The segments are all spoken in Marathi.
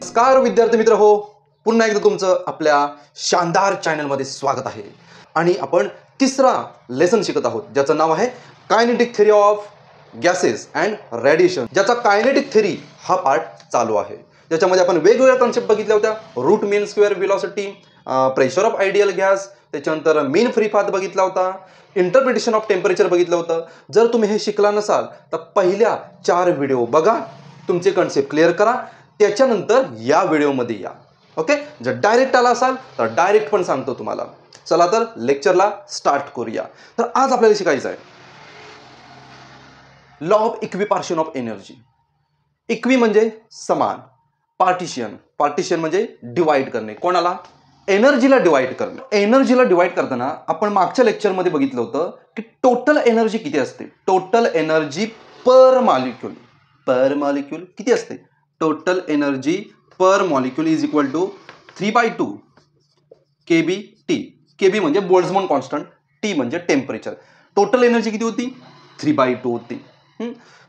नमस्कार विद्यार्थी मित्र हो, पुन्हा एकदा तुमचं आपल्या शानदार चॅनलमध्ये स्वागत आहे. आणि आपण तिसरा लेसन शिकत आहोत ज्याचं नाव आहे kinetic theory of gases and radiation. ज्याचा कायनेटिक थेरी हा पार्ट चालू आहे. ज्याच्यामध्ये आपण वेगवेगळ्या कन्सेप्ट बघितल्या होत्या. Root mean square velocity, pressure of ideal gas, त्याच्यानंतर मीन फ्री पाथ बघितला होता, इंटरप्रिटेशन ऑफ टेम्परेचर बघितलं होतं. जर तुम्ही हे शिकला नसाल तर पहिल्या 4 व्हिडिओ बघा, तुमचे कन्सेप्ट क्लिअर करा, त्याच्यानंतर या व्हिडिओमध्ये या. ओके, जर डायरेक्ट आला असाल तर डायरेक्ट पण सांगतो तुम्हाला. चला तर लेक्चरला स्टार्ट करूया. तर आज आपल्याला शिकायचं आहे law of equipartition of energy. Equi म्हणजे समान, पार्टिशन, पार्टिशन म्हणजे डिवाइड करणे. कोणाला? एनर्जीला डिवाइड करणे. एनर्जीला डिवाइड करताना आपण मागच्या लेक्चरमध्ये बघितलं होतं की टोटल एनर्जी किती असते. Total energy per molecule, per molecule किती असते? Total energy per molecule is equal to 3/2 kBT. KB म्हणजे बोल्ट्झमॅन कॉन्स्टंट, टी म्हणजे टेम्परेचर. टोटल एनर्जी किती होती? 3/2 होती.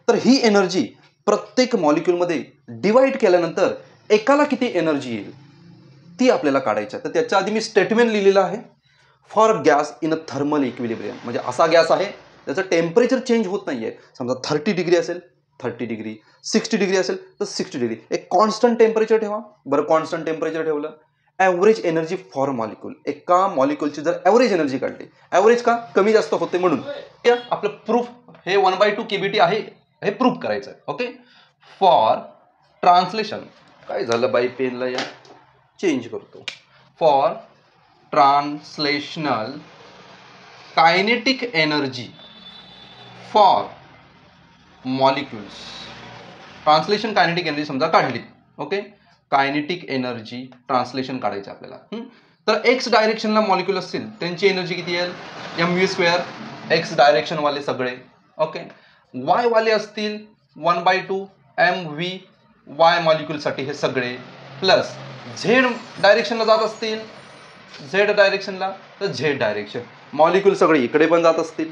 तर ही एनर्जी प्रत्येक मॉलिक्यूलमध्ये डिवाइड केल्यानंतर एकाला किती एनर्जी येईल ती आपल्याला काढायची आहे. तर त्याच्या आधी मी स्टेटमेंट लिहिलेलं आहे. For gas in a thermal equilibrium, म्हणजे असा गॅस आहे त्याचं टेम्परेचर चेंज होत नाहीये. समजा 30 डिग्री असेल 30 डिग्री, 60 डिग्री असेल तर 60 डिग्री, एक कॉन्स्टंट टेम्परेचर ठेवा. बरं, कॉन्स्टंट टेम्परेचर ठेवलं. ॲव्हरेज एनर्जी फॉर मॉलिक्यूल, एका मॉलिक्यूलची जर ॲव्हरेज एनर्जी काढली, ॲव्हरेज का कमी जास्त होते म्हणून आपलं प्रूफ हे 1/2 kBT आहे हे प्रूफ करायचं आहे. ओके, फॉर ट्रान्सलेशन, काय झालं बाई पेनला, या चेंज करतो. For translational kinetic energy for molecules. Translation kinetic energy समजा काढली. ओके, कायनेटिक एनर्जी ट्रान्सलेशन काढायचं आपल्याला. तर एक्स डायरेक्शनला मॉलिक्यूल असतील त्यांची एनर्जी किती येईल? mv², एक्स डायरेक्शन वाले सगळे. ओके, वाय वाले असतील 1/2 mv वाय मॉलिक्यूलसाठी हे सगळे, प्लस झेड डायरेक्शनला जात असतील झेड डायरेक्शनला तर झेड डायरेक्शन मॉलिक्यूल सगळे इकडे पण जात असतील,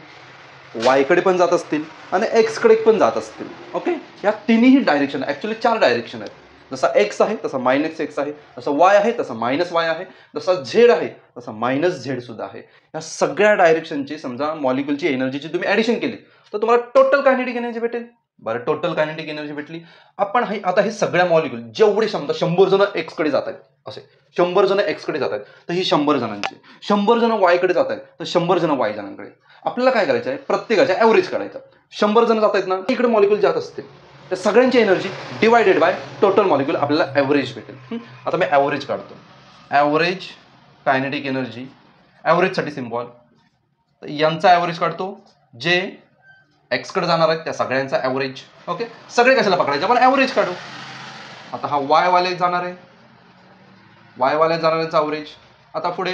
वायकडे पण जात असतील आणि एक्सकडे पण जात असतील. ओके, या तिन्ही डायरेक्शन, ॲक्च्युली 4 डायरेक्शन आहेत. जसा एक्स आहे तसा -x आहे, जसा वाय आहे तसा -y आहे, जसा झेड आहे तसा -z सुद्धा आहे. या सगळ्या डायरेक्शनची समजा मॉलिक्यूलची एनर्जीची तुम्ही ॲडिशन केली तर तुम्हाला टोटल कायनेटिक एनर्जी भेटेल. बरं, टोटल कायनेटिक एनर्जी भेटली. आपण आता हे सगळ्या मॉलिक्यूल जेवढे समजा 100 जण एक्सकडे जात आहेत, असे 100 जण एक्सकडे जात आहेत तर ही 100 जणांची, 100 जण वायकडे जात आहेत तर 100 जण वाय जणांकडे. आपल्याला काय करायचं आहे? प्रत्येकाचा ॲव्हरेज काढायचा. 100 जण जात आहेत ना, इकडे मॉलिक्यूल जात असते, तर सगळ्यांची energy divided by total molecule आपल्याला ॲव्हरेज भेटेल. आता मी ॲव्हरेज काढतो. ॲव्हरेज कायनेटिक एनर्जी, ॲव्हरेजसाठी सिम्बॉल, तर यांचा ॲव्हरेज काढतो. जे एक्सकडे जाणार आहेत त्या सगळ्यांचा ॲव्हरेज. ओके, सगळे कशाला पकडायचे, आपण ॲव्हरेज काढू. आता हा वायवाले जाणार आहे, वायवाल्या जाणाऱ्यांचा ॲव्हरेज. आता पुढे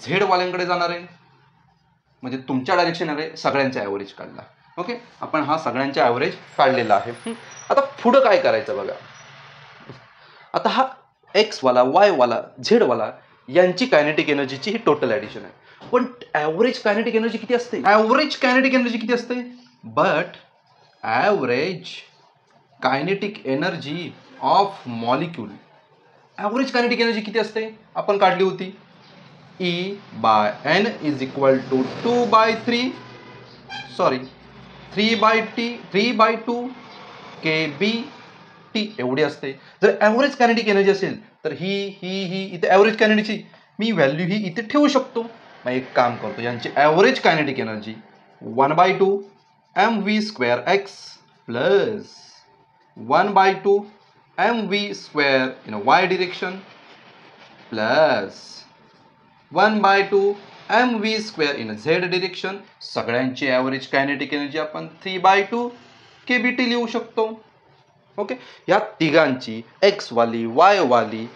झेडवाल्यांकडे जाणार आहे, म्हणजे तुमच्या डायरेक्शन आहे, सगळ्यांचा ॲव्हरेज काढला. ओके, आपण हा सगळ्यांचा ॲव्हरेज काढलेला आहे. आता पुढं काय करायचं बघा. आता हा एक्सवाला, वायवाला, झेडवाला यांची कायनेटिक एनर्जीची ही टोटल ॲडिशन आहे. पण ॲव्हरेज कायनेटिक एनर्जी किती असते? ॲव्हरेज कायनेटिक एनर्जी किती असते? But average kinetic energy of molecule, average kinetic energy किती असते आपण काढली होती. E/N is equal to 3/2 kBT एवढी असते. जर ॲव्हरेज कायनेटिक एनर्जी असेल तर ही इथे ॲव्हरेज कायनेटिकची मी व्हॅल्यू ही इथे ठेवू शकतो. मग एक काम करतो, यांची average kinetic energy 1/2 mv²x plus 1/2 mv² in y direction plus 1/2 mv² in z direction. सगळ्यांची ॲव्हरेज कायनेटिक एनर्जी आपण 3/2 kBT लिहू शकतो. ओके, या तिघांची एक्स वाली, वाय वाली,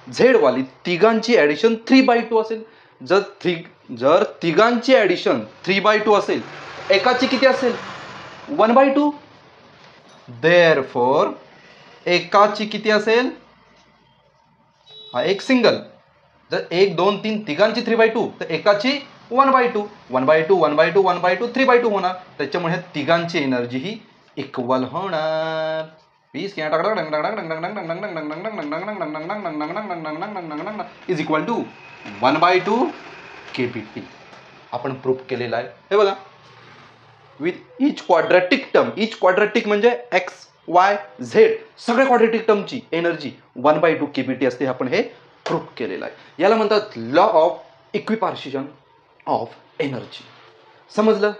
झेड वाली तिघांची ॲडिशन 3/2 असेल. जर तिघांची ॲडिशन 3/2 असेल, एकाची किती असेल? 1/2. देअरफॉर एकाची किती असेल? हा एक सिंगल. जर 1 2 3 तिघांची 3/2 तर एकाची 1/2, 1/2 1/2 1/2 3/2 होणार. त्याच्यामुळे तिघांची एनर्जी ही इक्वल होणार. P is equal to 1/2 kBT. आपण प्रूफ केलेला आहे. हे बघा, with each quadratic term, each quadratic म्हणजे एक्स वाय झेड सगळ्या क्वाड्रॅटिक टर्मची एनर्जी 1/2 kBT असते. आपण हे प्रूफ केलेलं आहे. याला म्हणतात लॉ ऑफ इक्विपार्टिशन ऑफ एनर्जी. समजलं?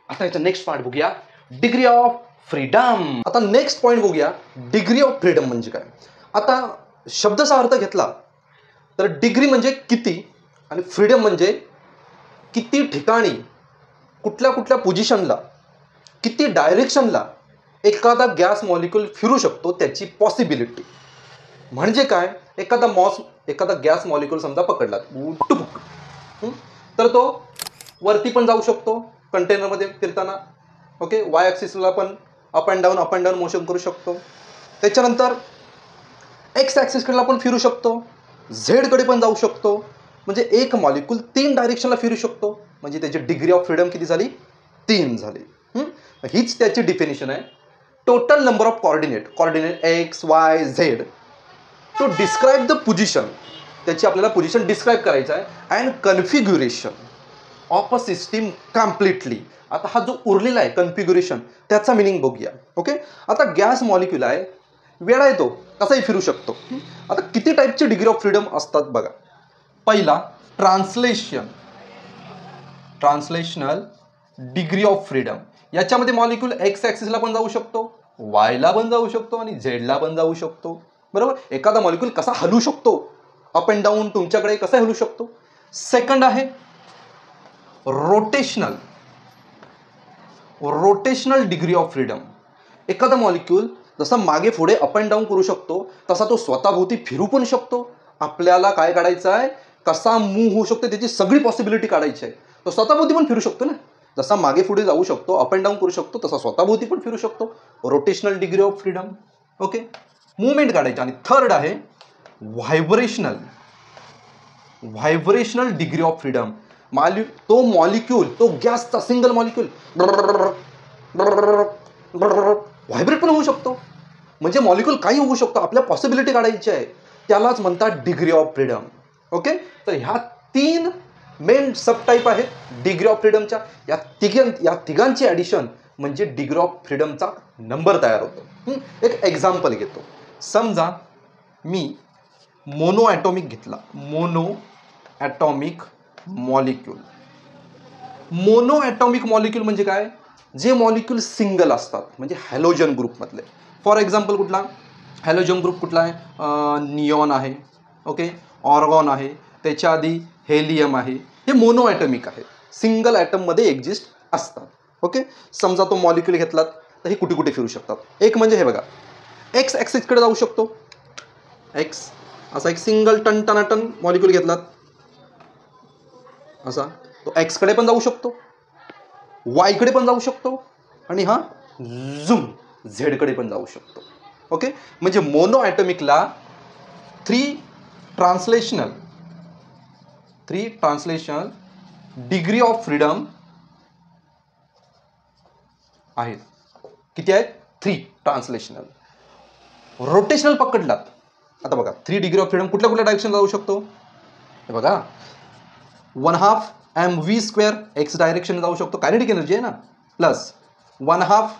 आता याचा नेक्स्ट पार्ट बघूया, डिग्री ऑफ फ्रीडम. आता नेक्स्ट पॉईंट बघूया, डिग्री ऑफ फ्रीडम म्हणजे काय. आता शब्दाचा अर्थ घेतला तर डिग्री म्हणजे किती आणि फ्रीडम म्हणजे किती ठिकाणी कुठल्या कुठल्या पोझिशनला किती डायरेक्शनला एखादा गॅस मॉलिक्यूल फिरू शकतो त्याची पॉसिबिलिटी. म्हणजे काय, एखादा गॅस मॉलिक्यूल समजा पकडला तर तो वरती पण जाऊ शकतो कंटेनरमध्ये फिरताना. ओके, वाय ॲक्सिसला पण अप अँड डाऊन मोशन करू शकतो. त्याच्यानंतर एक्स ॲक्सिसकडला पण फिरू शकतो, झेडकडे पण जाऊ शकतो. म्हणजे एक मॉलिक्यूल 3 डायरेक्शनला फिरू शकतो. म्हणजे त्याची डिग्री ऑफ फ्रीडम किती झाली, 3 झाली. हीच त्याची डिफिनेशन आहे. Total number of coordinate x Y z to describe the position, त्याची आपल्याला पोझिशन डिस्क्राईब करायचं आहे. And configuration of a system completely. आता हा जो उरलेला आहे कन्फिग्युरेशन त्याचा मिनिंग बघूया. ओके, आता गॅस मॉलिक्यूल आहे, वेळा येतो कसाही फिरू शकतो. आता किती टाईपची डिग्री ऑफ फ्रीडम असतात बघा. पहिला ट्रान्सलेशनल डिग्री ऑफ फ्रीडम. याच्यामध्ये मॉलिक्यूल एक्स ॲक्सिसला पण जाऊ शकतो, वायला पण जाऊ शकतो आणि झेडला पण जाऊ शकतो. बरोबर, एखादा मॉलिक्यूल कसा हलू शकतो अप अँड डाऊन तुमच्याकडे कसा हलू शकतो. सेकंड आहे रोटेशनल डिग्री ऑफ फ्रीडम. एखादा मॉलिक्यूल जसा मागे पुढे अप अँड डाऊन करू शकतो तसा तो स्वतःभोवती फिरू पण शकतो. आपल्याला काय काढायचं आहे, कसा मूव्ह होऊ शकतो त्याची सगळी पॉसिबिलिटी काढायची आहे. तो स्वतःभोवती पण फिरू शकतो ना, जसा मागे पुढे जाऊ शकतो अप अँड डाऊन करू शकतो तसा स्वतःभोवती पण फिरू शकतो. Rotational degree of freedom. Okay, movement काढायची. आणि थर्ड आहे व्हायब्रेशनल डिग्री ऑफ फ्रीडम. तो मॉलिक्यूल, तो गॅसचा सिंगल मॉलिक्यूल व्हायब्रेट पण होऊ शकतो. म्हणजे मॉलिक्यूल काही होऊ शकतो, आपल्या पॉसिबिलिटी काढायची आहे, त्यालाच म्हणतात डिग्री ऑफ फ्रीडम. ओके, तर ह्या 3 मेन सब टाईप आहेत डिग्री ऑफ फ्रीडमच्या. या तिघांची ॲडिशन म्हणजे डिग्री ऑफ फ्रीडमचा नंबर तयार होतो. एक एक्झाम्पल घेतो. समजा मी मोनो ॲटॉमिक घेतला, mono atomic molecule. Mono atomic molecule म्हणजे काय, जे मॉलिक्यूल सिंगल असतात, म्हणजे हॅलोजन ग्रुपमधले. फॉर एक्झाम्पल कुठला हॅलोजन ग्रुप कुठला आहे, निऑन आहे. ओके, ऑर्गॉन आहे, त्याच्या आधी हेलियम आहे. हे मोनो ॲटॉमिक आहे, सिंगल ॲटममध्ये एक्झिस्ट असतात. ओके, समजा तो मॉलिक्यूल घेतलात तर हे कुठे कुठे फिरू शकतात. एक म्हणजे हे बघा, एक्स ॲक्सिसकडे जाऊ शकतो. एक्स असा एक सिंगल टन मॉलिक्यूल घेतलात असा, तो एक्सकडे पण जाऊ शकतो, वायकडे पण जाऊ शकतो आणि हा झूम झेडकडे पण जाऊ शकतो. ओके, म्हणजे मोनो ॲटॉमिकला 3 ट्रान्सलेशनल डिग्री ऑफ फ्रीडम आहेत. किती आहेत, 3 ट्रान्सलेशनल. रोटेशनल पकडलात, आता बघा 3 डिग्री ऑफ फ्रीडम कुठल्या कुठल्या डायरेक्शन जाऊ शकतो. हे बघा, 1/2 mv² एक्स डायरेक्शन जाऊ शकतो, कायनेटिक एनर्जी आहे ना. प्लस 1/2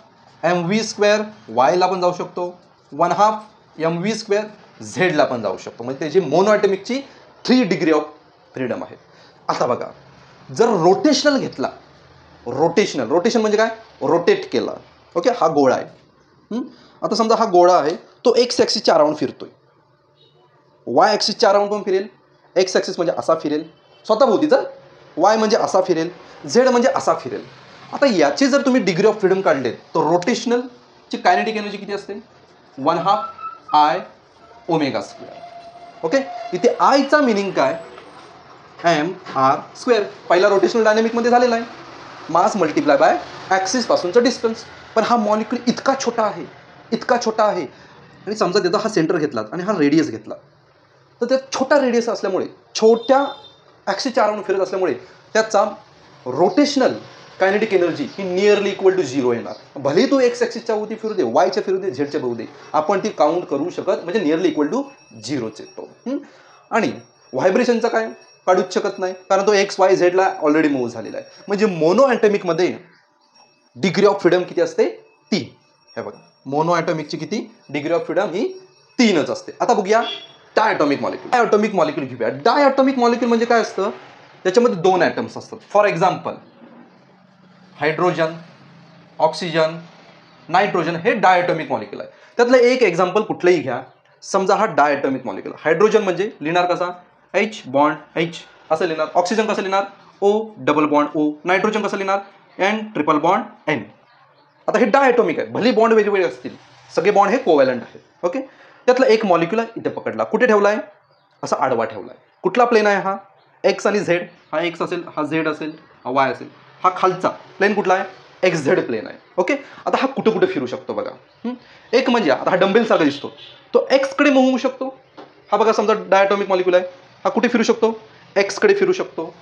mv² वायला पण जाऊ शकतो, 1/2 mv² झेडला पण जाऊ शकतो. म्हणजे त्याची मोनो ॲटॉमिकची 3 डिग्री ऑफ फ्रीडम आहे. आता बघा, जर रोटेशनल घेतला, रोटेशन म्हणजे काय, रोटेट केला. ओके, हा गोळा आहे. आता समजा हा गोळा आहे, तो एक्स ॲक्सिसच्या अराउंड फिरतोय, वाय ॲक्सिसच्या अराउंड पण फिरेल. एक्स ॲक्सिस म्हणजे असा फिरेल स्वतःभोवतीचा, वाय म्हणजे असा फिरेल, झेड म्हणजे असा फिरेल. आता याची जर तुम्ही डिग्री ऑफ फ्रीडम काढले तर रोटेशनलची कायनेटिक एनर्जी किती असते, 1/2 I ω². ओके, इथे आयचा मिनिंग काय, mr². पहिला रोटेशनल डायनॅमिकमध्ये झालेला आहे, मास मल्टिप्लाय बाय ॲक्सिसपासूनचं डिस्टन्स. पण हा मॉलिक्यूल इतका छोटा आहे आणि समजा त्याचा हा सेंटर घेतला आणि हा रेडियस घेतला, तर त्या छोटा रेडियस असल्यामुळे, छोट्या ॲक्सिसच्या अराउंड फिरत असल्यामुळे त्याचा रोटेशनल कायनेटिक एनर्जी ही नियरली इक्वल टू 0 येणार. भले तो एक्स ॲक्सिसच्या भोवती फिरू दे, वायच्या फिरू दे, झेडच्या फिरू दे, आपण ती काउंट करू शकत म्हणजे नियरली इक्वल टू 0च येतो. आणि व्हायब्रेशनचा काय काढूच शकत नाही कारण तो एक्स वाय झेडला ऑलरेडी मूव्ह झालेला आहे. म्हणजे मोनो ॲटॉमिकमध्ये डिग्री ऑफ फ्रीडम किती असते? 3. हे बघा, मोनो ॲटॉमिकची किती डिग्री ऑफ फ्रीडम ही 3च असते. आता बघूया डायॲटॉमिक मॉलिक्यूल. डायॲटॉमिक मॉलिक्यूल घेऊया. डायॲटॉमिक मॉलिक्यूल म्हणजे काय असतं? त्याच्यामध्ये 2 ॲटम्स असतात. For example hydrogen, oxygen, nitrogen हे डायॲटॉमिक मॉलिक्यूल आहे. त्यातलं एक एक्झाम्पल कुठलंही घ्या. समजा हा डायॲटॉमिक मॉलिक्यूल. हायड्रोजन म्हणजे लिहिणार कसा? H बॉन्ड H असं लिहिणार. ऑक्सिजन कसं लिहिणार? O double bond O. Nitrogen कसं लिहिणार? N triple bond N. आता हे डायॲटॉमिक आहे. भले बॉन्ड वेगवेगळे असतील, सगळे बॉन्ड हे कोव्हॅलंट आहेत. ओके. त्यातला एक मॉलिक्यूल इथे पकडला. कुठे ठेवलाय? असा आडवा ठेवलाय. कुठला प्लेन आहे हा? एक्स आणि झेड. हा एक्स असेल, हा झेड असेल, हा वाय असेल. हा खालचा प्लेन कुठला आहे? एक्स झेड प्लेन आहे. ओके. आता हा कुठे कुठे फिरू शकतो बघा. एक म्हणजे आता हा डंबेल सारखा दिसतो, तो एक्सकडे मूव्ह होऊ शकतो. हा बघा समजा डायॲटॉमिक मॉलिक्यूल आहे. हा कुठे फिरू शकतो? एक्सकडे फिरू शकतो.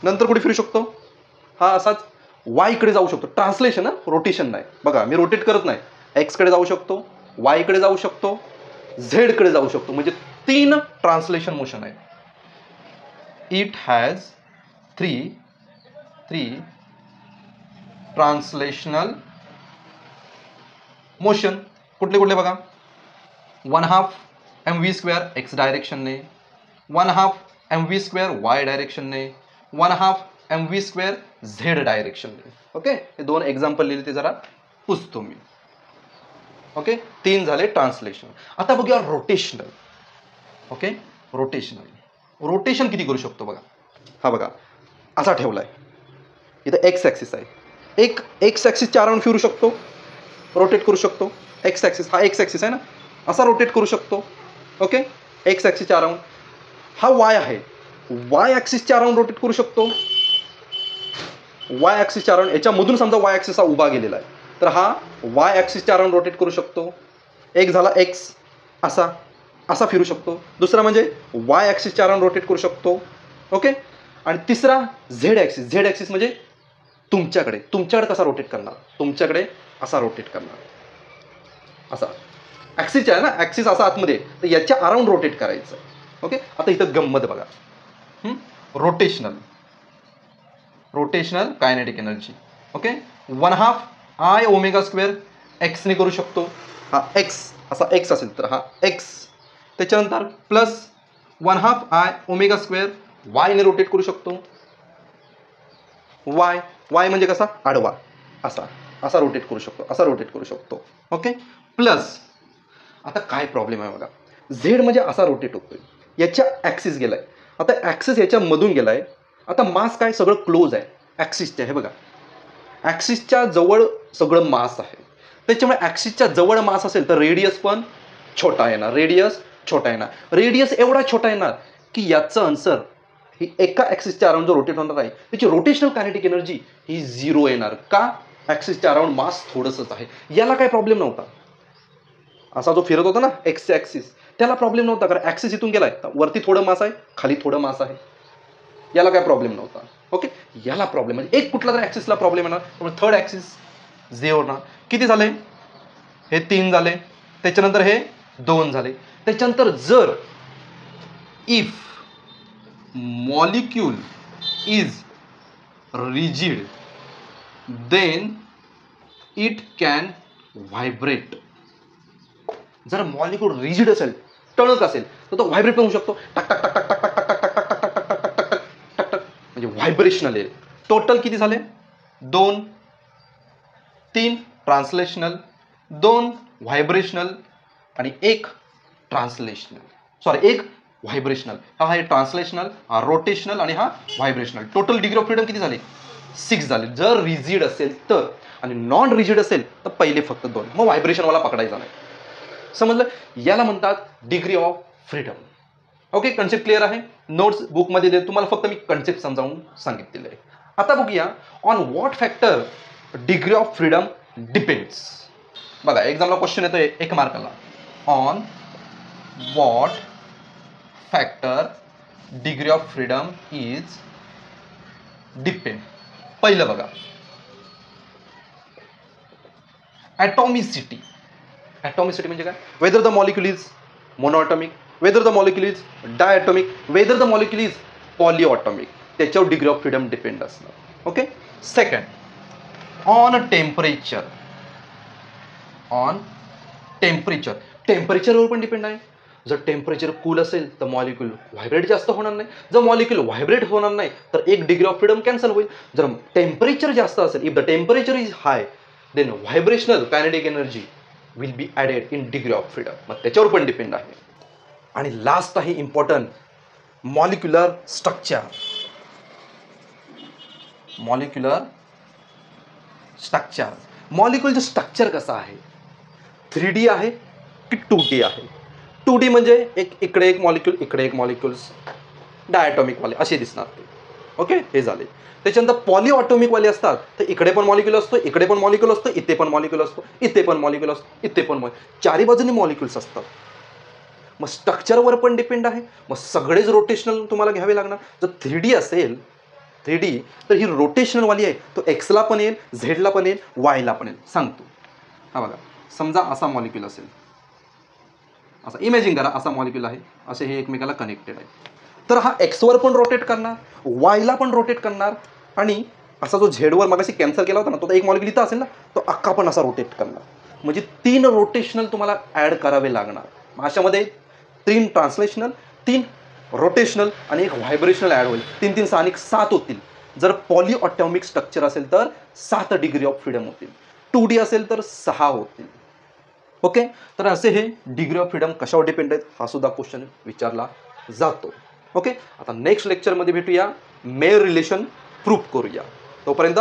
नंतर कुठे फिरू शकतो? हा असाच वायकडे जाऊ शकतो. ट्रान्सलेशन रोटेशन नाही. बघा मी रोटेट करत नाही. एक्सकडे जाऊ शकतो, वायकडे जाऊ शकतो, झेडकडे जाऊ शकतो. म्हणजे 3 ट्रान्सलेशन मोशन आहे. It has 3 translational motion. कुठले कुठले बघा? 1/2 mv² एक्स डायरेक्शनने, 1/2 mv² वाय डायरेक्शनने, 1/2 mv² झेड डायरेक्शनने. ओके. हे 2 एक्झाम्पल लिहिले ते जरा पुसतो मी. ओके. 3 झाले ट्रान्सलेशन. आता बघूया रोटेशनल. ओके. रोटेशन किती करू शकतो बघा. हा बघा असा ठेवलाय. इथं एक्स ॲक्सिस आहे. एक एक्स ॲक्सिसच्या अराउंड फिरू शकतो, रोटेट करू शकतो. एक्स ॲक्सिस, हा एक्स ॲक्सिस आहे ना, असा रोटेट करू शकतो. ओके. एक्स ॲक्सिसच्या अराउंड. हा वाय आहे, वाय ॲक्सिसच्या अराउंड रोटेट करू शकतो. वाय ॲक्सिसच्या अराउंड, याच्यामधून समजा वाय ॲक्सिस हा उभा गेलेला आहे, तर हा वाय ॲक्सिसच्या अराउंड रोटेट करू शकतो. एक झाला एक्स, असा असा फिरू शकतो. दुसरा म्हणजे वाय ॲक्सिसच्या अराउंड रोटेट करू शकतो. ओके. आणि तिसरा झेड ॲक्सिस. झेड ॲक्सिस म्हणजे तुमच्याकडे कसा रोटेट करणार? तुमच्याकडे असा रोटेट करणार. असा ॲक्सिसच्या आहे ना, ॲक्सिस असा आतमध्ये, तर याच्या अराउंड रोटेट करायचं. ओके. आता इथं गंमत बघा. Rotational kinetic energy. Okay. 1/2 I ω² एक्सने करू शकतो. हा एक्स असा एक्स असेल तर हा एक्स. त्याच्यानंतर प्लस 1/2 I ω² वायने रोटेट करू शकतो. वाय म्हणजे कसा? आडवा. असा रोटेट करू शकतो, असा रोटेट करू शकतो. ओके. प्लस आता काय प्रॉब्लेम आहे बघा. झेड म्हणजे असा रोटेट होतोय, याच्या ॲक्सिस गेलाय. आता ॲक्सिस याच्यामधून गेलाय. आता मास काय? सगळं क्लोज आहे ॲक्सिसच्या. हे बघा ॲक्सिसच्या जवळ सगळं मास आहे. त्याच्यामुळे ॲक्सिसच्या जवळ मास असेल तर रेडियस पण छोटा येणार. रेडियस एवढा छोटा येणार की याचं आन्सर ही एका ॲक्सिसच्या अराउंड जो रोटेट होणार आहे त्याची रोटेशनल कायनेटिक एनर्जी ही 0 येणार. का? ॲक्सिसच्या अराउंड मास थोडंसंच आहे. याला काय प्रॉब्लेम नव्हता. असा जो फिरत होता ना एक्सचा ॲक्सिस, त्याला प्रॉब्लेम नव्हता कारण ॲक्सिस इथून गेलाय, वरती थोडं मास आहे, खाली थोडं मास आहे. याला काय प्रॉब्लेम नव्हता. ओके. याला प्रॉब्लेम म्हणजे एक कुठला तरी ॲक्सिसला प्रॉब्लेम येणार. त्यामुळे थर्ड ॲक्सिस 0 होणार. किती झाले? हे 3 झाले. त्याच्यानंतर हे 2 झाले. त्याच्यानंतर जर if molecule is rigid then it can vibrate. जर मॉलिक्यूल रिजिड असेल, टणक असेल, तर तो व्हायब्रेट होऊ शकतो. टक टक टक टक टक टक टक टक टक टक टक टक टक टक टक म्हणजे व्हायब्रेशनल आहे. टोटल किती झाले? 2, 3 ट्रान्सलेशनल, 2 व्हायब्रेशनल आणि 1 ट्रान्सलेशनल. Sorry 1 vibrational. हा आहे ट्रान्सलेशनल, हा रोटेशनल आणि हा vibrational. Total degree of freedom किती झाली? 6 झाले. जर रिजिड असेल तर, आणि नॉन रिजिड असेल तर पहिले फक्त 2. मग व्हायब्रेशनवाला पकडायचा नाही. समजलं? याला म्हणतात degree of freedom. Okay. Concept clear आहे? नोट्स बुकमध्ये दे. तुम्हाला फक्त मी कन्सेप्ट समजावून सांगितलेलं आहे. आता बघूया on what factor degree of freedom depends. बघा एक्झामला क्वेश्चन येतो 1 मार्काला. On what factor degree of freedom is depend. पहिलं बघा ॲटॉमिसिटी. ॲटॉमिसिटी म्हणजे काय? Whether the molecule is monoatomic, whether the molecule is diatomic, whether the molecule is polyatomic, त्याच्यावर डिग्री ऑफ फ्रीडम डिपेंड असणार. Okay. Second, on temperature. On temperature, टेम्परेचरवर पण डिपेंड आहे. जर टेम्परेचर कूल असेल तर मॉलिक्यूल व्हायब्रेट जास्त होणार नाही. जर मॉलिक्यूल व्हायब्रेट होणार नाही तर एक डिग्री ऑफ फ्रीडम कॅन्सल होईल. जर टेम्परेचर जास्त असेल, if the temperature is high, then vibrational kinetic energy will be added in degree of freedom. मग त्याच्यावर पण डिपेंड आहे. आणि लास्ट आहे important, molecular structure. Molecular structure, मॉलिक्युलचं स्ट्रक्चर कसं आहे? 3D आहे की 2D आहे? 2D म्हणजे इकडे एक मॉलिक्यूल, इकडे एक मॉलिक्युल्स, डायॲटॉमिकवाले असे दिसणार ते. ओके, हे झाले. त्याच्यानंतर पॉलिऑटॉमिकवाले असतात, तर इकडे पण मॉलिक्यूल असतो, इकडे पण मॉलिक्यूल असतो, इथे पण मॉलिक्यूल असतो, इथे पण मॉलिक्यूल असतो, इथे पण चारी बाजूनी मॉलिक्यूल्स असतात. मग स्ट्रक्चरवर पण डिपेंड आहे. मग सगळेच रोटेशनल तुम्हाला घ्यावे लागणार. जर 3D असेल, 3D, तर ही रोटेशनलवाली आहे. तो एक्सला पण येईल, झेडला पण येईल, वायला पण येईल. सांगतो. हा बघा, समजा असा मॉलिक्यूल असेल, असा इमॅजिन करा, असा मॉलिक्यूल आहे, असे हे एकमेकाला कनेक्टेड आहे. तर हा एक्सवर पण रोटेट करणार, वायला पण रोटेट करणार, आणि असा जो झेडवर मगाशी कॅन्सल केला होता ना, तो एक मॉलिक्यूल इथं असेल ना, तो अख्खा पण असा रोटेट करणार. म्हणजे 3 रोटेशनल तुम्हाला ॲड करावे लागणार. अशामध्ये 3 ट्रान्सलेशनल, 3 रोटेशनल आणि एक व्हायब्रेशनल ॲड होईल. 3 3 6 आणि 7 होतील. जर पॉलिऑटॉमिक स्ट्रक्चर असेल तर 7 डिग्री ऑफ फ्रीडम होतील. 2D असेल तर 6 होतील. ओके. तर असे हे डिग्री ऑफ फ्रीडम कशावर डिपेंड आहेत हा सुद्धा क्वेश्चन विचारला जातो. ओके. आता नेक्स्ट लेक्चरमध्ये भेटूया, मेयर रिलेशन प्रूफ करूया. तोपर्यंत